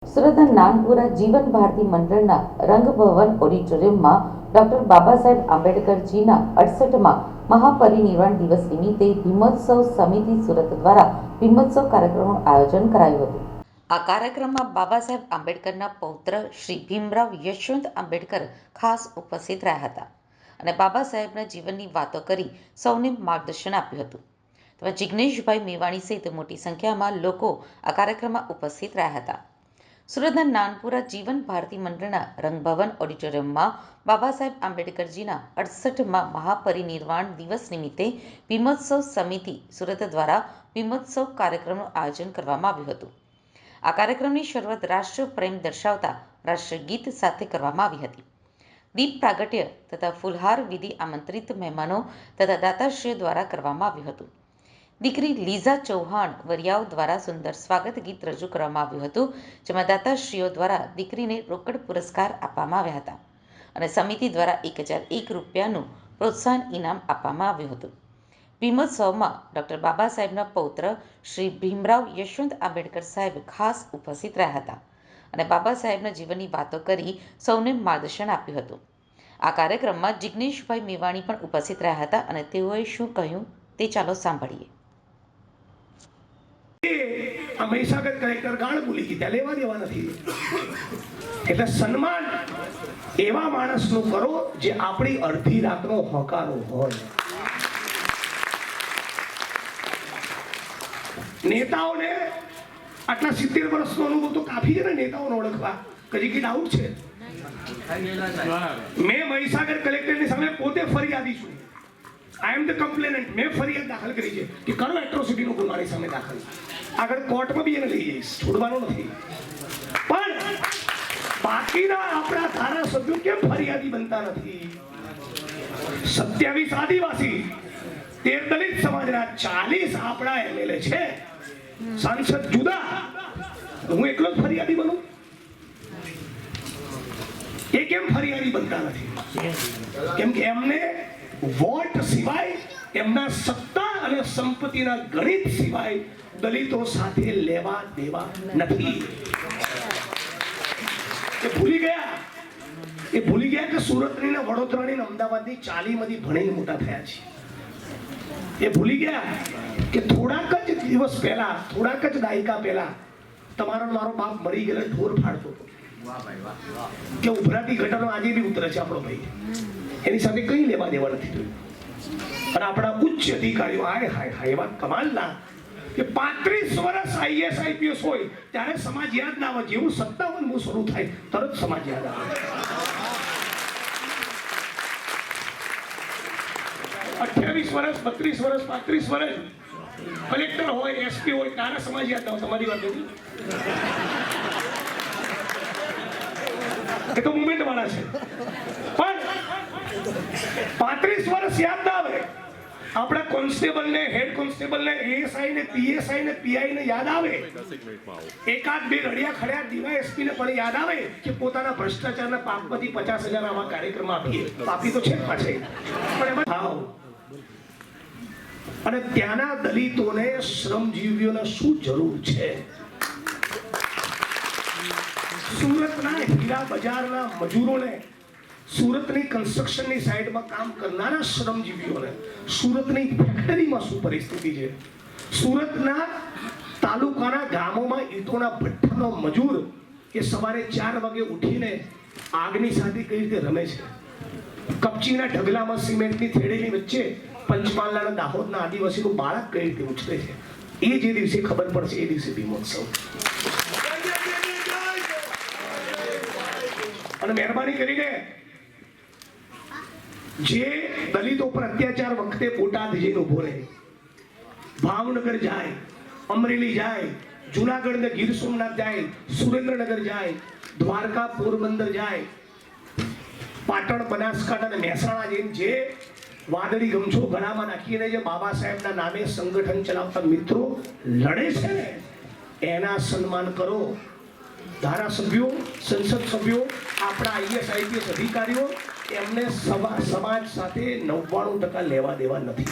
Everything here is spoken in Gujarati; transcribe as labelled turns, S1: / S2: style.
S1: સુરતના નાનપુરા જીવન ભારતી મંડળના રંગભવન ઓડિટોરિયમમાં ડોક્ટર બાબા સાહેબ આંબેડકરજીના 68મા મહાપરિનિર્વાણ દિવસ નિમિત્તે ભીમોત્સવ સમિતિ સુરત દ્વારા ભીમોત્સવ કાર્યક્રમનું આયોજન કરાયું હતું. આ કાર્યક્રમમાં બાબા સાહેબ આંબેડકરના પૌત્ર શ્રી ભીમરાવ યશવંત આંબેડકર ખાસ ઉપસ્થિત રહ્યા હતા અને બાબા સાહેબના જીવનની વાતો કરી સૌને માર્ગદર્શન આપ્યું હતું. તેમાં જિગ્નેશભાઈ મેવાણી સહિત મોટી સંખ્યામાં લોકો આ કાર્યક્રમમાં ઉપસ્થિત રહ્યા હતા. સુરતના નાનપુરા જીવન ભારતી મંડળના રંગભવન ઓડિટોરિયમમાં બાબા સાહેબ આંબેડકરજીના 68મા મહાપરિનિર્વાણ દિવસ નિમિત્તે ભીમોત્સવ સમિતિ સુરત દ્વારા ભીમોત્સવ કાર્યક્રમનું આયોજન કરવામાં આવ્યું હતું. આ કાર્યક્રમની શરૂઆત રાષ્ટ્રપ્રેમ દર્શાવતા રાષ્ટ્રગીત સાથે કરવામાં આવી હતી. દીપ પ્રાગટ્ય તથા ફુલહાર વિધિ આમંત્રિત મહેમાનો તથા દાતાશ્રીઓ દ્વારા કરવામાં આવ્યું હતું. દીકરી લીઝા ચૌહાણ વરિયાવ દ્વારા સુંદર સ્વાગત ગીત રજૂ કરવામાં આવ્યું હતું, જેમાં દાતાશ્રીઓ દ્વારા દીકરીને રોકડ પુરસ્કાર આપવામાં આવ્યા હતા અને સમિતિ દ્વારા 1001 રૂપિયાનું પ્રોત્સાહન ઇનામ આપવામાં આવ્યું હતું. ભીમોત્સવમાં ડોક્ટર બાબા સાહેબના પૌત્ર શ્રી ભીમરાવ યશવંત આંબેડકર સાહેબ ખાસ ઉપસ્થિત રહ્યા હતા અને બાબા સાહેબના જીવનની વાતો કરી સૌને માર્ગદર્શન આપ્યું હતું. આ કાર્યક્રમમાં જિગ્નેશભાઈ મેવાણી પણ ઉપસ્થિત રહ્યા હતા અને તેઓએ શું કહ્યું તે ચાલો સાંભળીએ.
S2: મહીસાગર કલેક્ટર ગાળ બોલી ગઈ, ત્યાં લેવા દેવા નથી. એટલે સન્માન એવા માણસનું કરો જે આપણી અડધી રાતનો હોકારો હોય. નેતાઓને આટલા 70 વર્ષનો અનુભવ તો કાફી છે ને નેતાઓને ઓળખવા. કદી કે ડાઉટ છે? મેં મહીસાગર કલેક્ટરની સામે પોતે ફરિયાદી છું. આઈ એમ ધ કમ્પ્લેનન્ટ. મેં ફરિયાદ દાખલ કરી છે કે કરો એટ્રોસિટીનો ગુનો મારી સામે દાખલ. આગળ કોર્ટમાં બી એને લઈ જઈશ, છોડવાનું નથી. પણ બાકીના આપણા ધારાસભ્યો કેમ ફરિયાદી બનતા નથી? 27 આદિવાસી, 13 દલિત સમાજના, 40 આપણા એમએલએ છે, સાંસદ જુદા. હું એકલો જ ફરિયાદી બનું? એ કેમ ફરિયાદી બનતા નથી? કેમ કે એમને વોટ સિવાય, એમના સત્તા અને સંપત્તિના ગણિત સિવાય દલિતો સાથે લેવા દેવા નથી. એ ભૂલી ગયા કે સુરતની ને વડોદરાની ને અમદાવાદની 40માંથી ભણીને મોટા થયા છે. એ ભૂલી ગયા કે થોડાક જ દિવસ પહેલા, થોડાક જ દાયકા પહેલા તમારો મારો બાપ મરી ગયેલો ઢોર ફાડતો હતો કે ઉભરાતી ઘટનો આજે બી ઉતરે છે આપણો ભાઈ. એની સાથે કંઈ લેવા દેવા નથી થયું. અને આપણા ઉચ્ચ અધિકારીઓ હાય હાય હાય એવા કમાલના કે 35 વર્ષ આઈએસ આઈપીએસ હોય ત્યારે સમાજ યાદ ના આવે. જેવું 57મું શરૂ થાય તરત સમાજ યાદ આવે. 28 વર્ષ, 32 વર્ષ, 35 વર્ષ કલેક્ટર હોય, એસપી હોય ત્યારે સમાજ યાદ આવે. તમારી વાત નથી. એ તો મુવમેન્ટ વાળા છે. પણ 35 વર્ષ યાદ ના આવે. આપણા કોન્સ્ટેબલ ને, હેડ કોન્સ્ટેબલ ને, એએસઆઈ ને, પીએસઆઈ ને, પીઆઈ ને યાદ આવે. એકાદ બે રડિયા ખડ્યા ડીવાયએસપી ને પણ યાદ આવે કે પોતાના ભ્રષ્ટાચારના પાપમાંથી 50,000 આવા કાર્યક્રમ આપીએ. પાપી તો છે જ પાછળ. પણ એમાં અને ત્યાંના દલિતોને, શ્રમજીવીઓને શું જરૂર છે? સુરતના હીરા બજારના મજૂરોને, સુરતની કન્સ્ટ્રક્શનની સાઇડમાં કામ કરનારા શ્રમજીવીઓને, સુરતની ફેક્ટરીમાં શું પરિસ્થિતિ છે? સુરતના તાલુકાના ગામોમાં ઈંટોના ભઠ્ઠાનો મજૂર એ સવારે 4 વાગે ઉઠીને આગની સાથે કઈ રીતે રમે છે? કપચીના ઢગલામાં સિમેન્ટની થેળીની વચ્ચે પંચમહાલના દાહોદના આદિવાસીનું બાળક કઈ રીતે ઉછરે છે? એ જે દિવસે ખબર પડશે એ દિવસે ભીમોત્સવ. અને મહેરબાની કરીને જે દલિતો પર અત્યાચાર વખતે બોટાદ જઈને ઉભો રહે, ભાવનગર જાય, અમરેલી જાય, જુનાગઢ ને ગીર સોમનાથ જાય, સુરેન્દ્રનગર જાય, દ્વારકા પોરબંદર જાય, પાટણ, બનાસકાંઠા અને મહેસાણા જઈને જે વાદળી ગમછો ગળામાં નાખીને જે બાબા સાહેબના નામે સંગઠન ચલાવતા મિત્રો લડે છે ને એના સન્માન કરો. ધારાસભ્યો, સંસદ સભ્યો, આપણા આઈએસ આઈપીએસ અધિકારીઓ, એમને સમાજ સાથે 99% લેવા દેવા નથી.